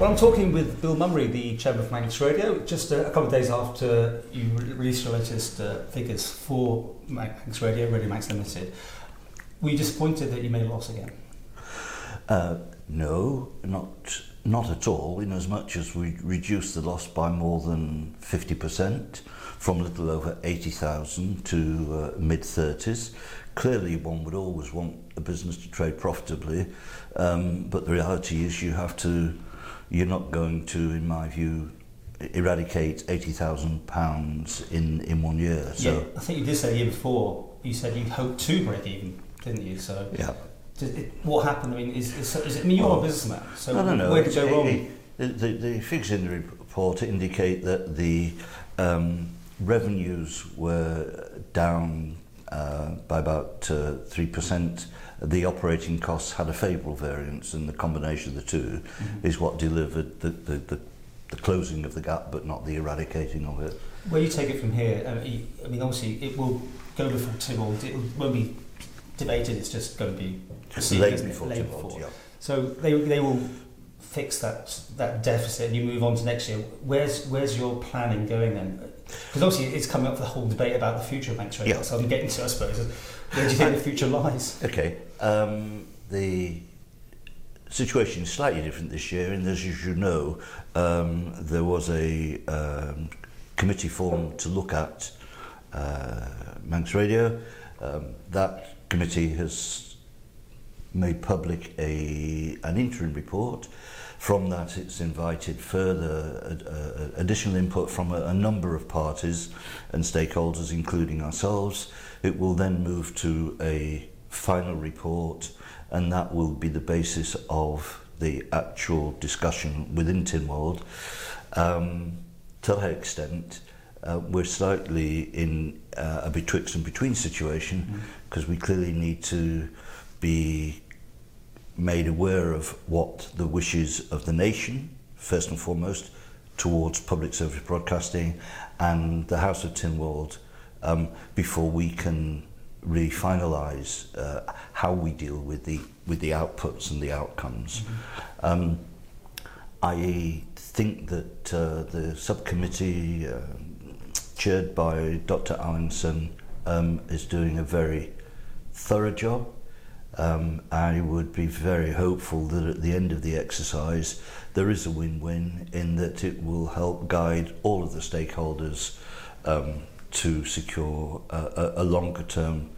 Well, I'm talking with Bill Mummery, the chairman of Manx Radio, just a couple of days after you released your latest figures for Manx Radio, Radio Manx Limited. Were you disappointed that you made a loss again? No, not at all, in as much as we reduced the loss by more than 50%, from a little over 80,000 to mid-30s. Clearly one would always want a business to trade profitably, but the reality is you're not going to, in my view, eradicate £80,000 in 1 year. So yeah, I think you did say the year before, you said you hoped to break even, didn't you? So yeah. What happened? I mean, is it, I mean, you're a businessman, so no. Where did it go wrong? The figures in the report indicate that the revenues were down by about 3%. The operating costs had a favourable variance, and the combination of the two is what delivered the closing of the gap, but not the eradicating of it. Where you take it from here, I mean, obviously it will go before Tynwald. It won't be debated. It's just going to be laid before Tynwald. Yeah. So they will fix that deficit, and you move on to next year. Where's your planning going then? Because obviously it's coming up for the whole debate about the future of Manx Radio. Yeah. So I'm getting to, I suppose, where do you think the future lies? Okay, the situation is slightly different this year, and as you should know, there was a committee formed to look at Manx Radio. That committee has made public an interim report. From that, it's invited further additional input from a number of parties and stakeholders, including ourselves. It will then move to a final report, and that will be the basis of the actual discussion within Tynwald. To that extent, we're slightly in a betwixt and between situation, because we clearly need to be made aware of what the wishes of the nation, first and foremost, towards public service broadcasting and the House of Tynwald, before we can really finalise how we deal with the outputs and the outcomes. I think that the subcommittee chaired by Dr. Allinson is doing a very thorough job. I would be very hopeful that at the end of the exercise there is a win-win, in that it will help guide all of the stakeholders to secure a longer-term,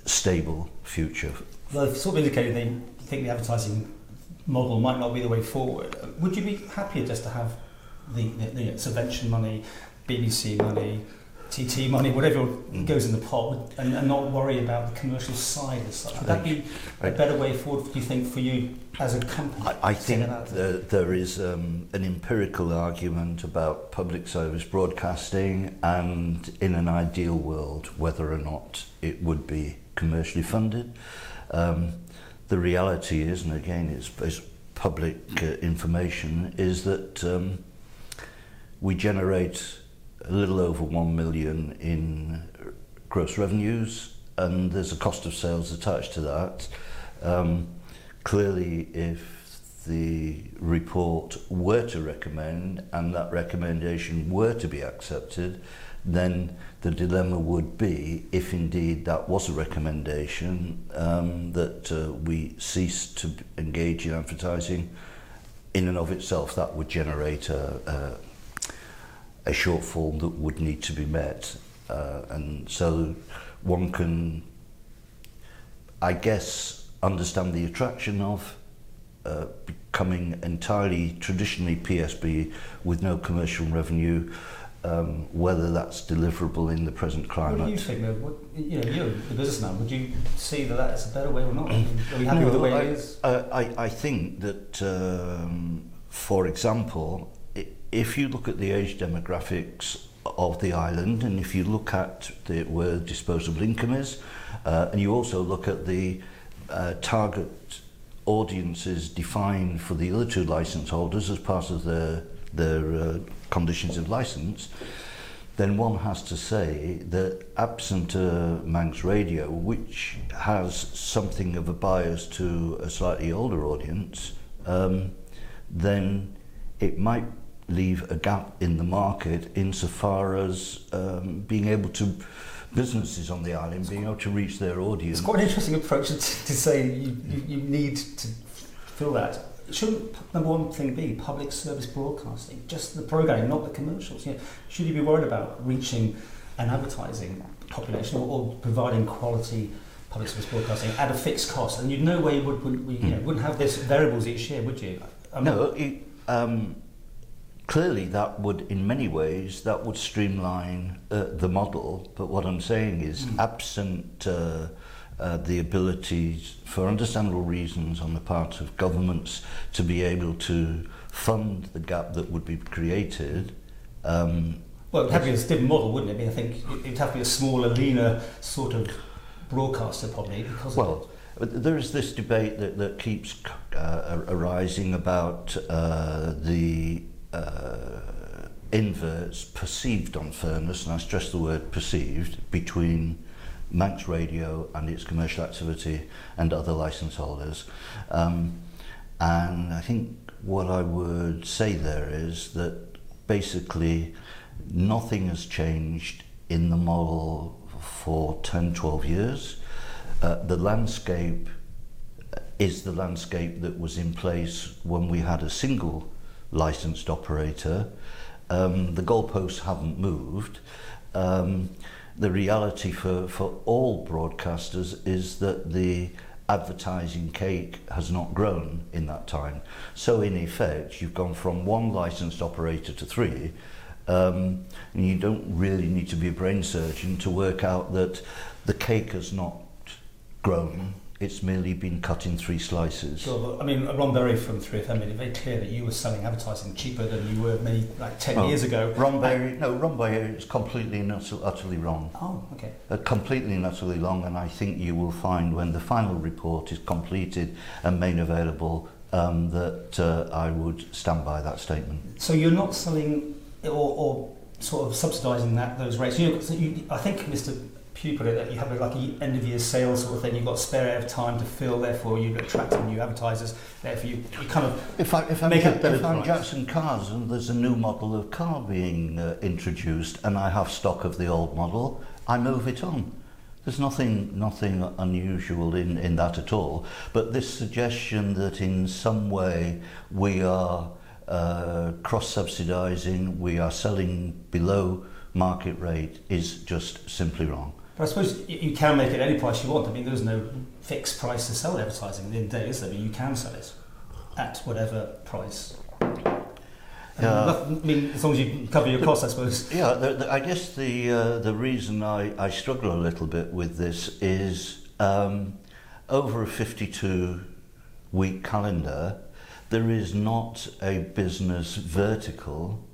stable future. Well, they've sort of indicated they think the advertising model might not be the way forward. Would you be happier just to have the subvention money, BBC money, TT money, whatever goes in the pot, and not worry about the commercial side as such? Would that be a better way forward, do you think, for you as a company? I think there is an empirical argument about public service broadcasting, and in an ideal world, whether or not it would be commercially funded. The reality is, and again it's public information, is that we generate a little over 1 million in gross revenues, and there's a cost of sales attached to that. Clearly, if the report were to recommend, and that recommendation were to be accepted, then the dilemma would be, if indeed that was a recommendation, that we cease to engage in advertising. In and of itself, that would generate a shortfall that would need to be met, and so one can, I guess, understand the attraction of becoming entirely traditionally PSB with no commercial revenue, whether that's deliverable in the present climate. What do you think, though? You're the businessman. Would you see that that's a better way or not? Are you happy with the way it is? I think that, for example, if you look at the age demographics of the island, and if you look at where disposable income is, and you also look at the target audiences defined for the other two licence holders as part of their conditions of licence, then one has to say that absent Manx Radio, which has something of a bias to a slightly older audience, then it might leave a gap in the market insofar as being able to, businesses on the island being able to reach their audience. It's quite an interesting approach to say you need to fill that. Shouldn't number one thing be public service broadcasting, just the programming, not the commercials? You know, should you be worried about reaching an advertising population or providing quality public service broadcasting at a fixed cost? And you'd no way wouldn't have this variables each year, would you? Clearly that would, in many ways, that would streamline the model. But what I'm saying is, absent the ability, for understandable reasons on the part of governments, to be able to fund the gap that would be created. Well, it would have to be a different model, wouldn't it? I mean, I think it would have to be a smaller, leaner sort of broadcaster, probably, because of it. There is this debate that keeps arising about the inverse perceived unfairness, and I stress the word perceived, between Manx Radio and its commercial activity and other licence holders. And I think what I would say there is that basically nothing has changed in the model for 10, 12 years. The landscape is the landscape that was in place when we had a single licensed operator. The goalposts haven't moved. The reality for all broadcasters is that the advertising cake has not grown in that time. So in effect, you've gone from one licensed operator to three, and you don't really need to be a brain surgeon to work out that the cake has not grown. It's merely been cut in three slices. Sure, but I mean, Ron Berry from 3FM made it very clear that you were selling advertising cheaper than you were maybe like 10 years ago. Ron Berry is completely and utterly wrong. Oh, okay. Completely and utterly wrong, and I think you will find when the final report is completed and made available that I would stand by that statement. So you're not selling or sort of subsidising those rates. I think Mr. Pugh put it that you have like an end of year sales sort of thing. You've got spare time to fill. Therefore, you attract new advertisers. Therefore, you kind of if I'm Jackson Cars and there's a new model of car being introduced and I have stock of the old model, I move it on. There's nothing unusual in that at all. But this suggestion that in some way we are cross-subsidising, we are selling below market rate is just simply wrong. But I suppose you can make it any price you want. I mean, there's no fixed price to sell advertising at the end of the day, is there? I mean, you can sell it at whatever price. I mean, as long as you cover your costs, I suppose. Yeah, I guess the reason I struggle a little bit with this is over a 52-week calendar, there is not a business vertical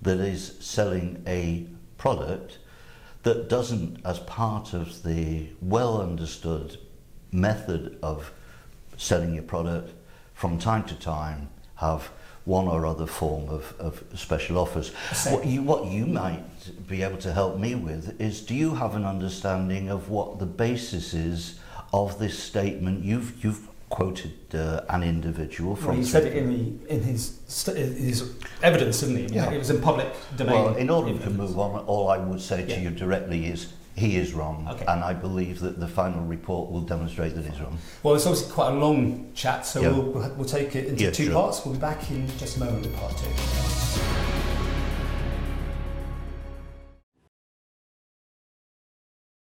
that is selling a product that doesn't, as part of the well understood method of selling your product, from time to time have one or other form of special offers. What you might be able to help me with is, do you have an understanding of what the basis is of this statement? You've quoted an individual from... Well, he said it in his evidence, didn't he? Yeah. It was in public domain. Well, in order to move on, all I would say to you directly is he is wrong, and I believe that the final report will demonstrate that he's wrong. Well, it's obviously quite a long chat, so we'll take it into two parts. We'll be back in just a moment with part two.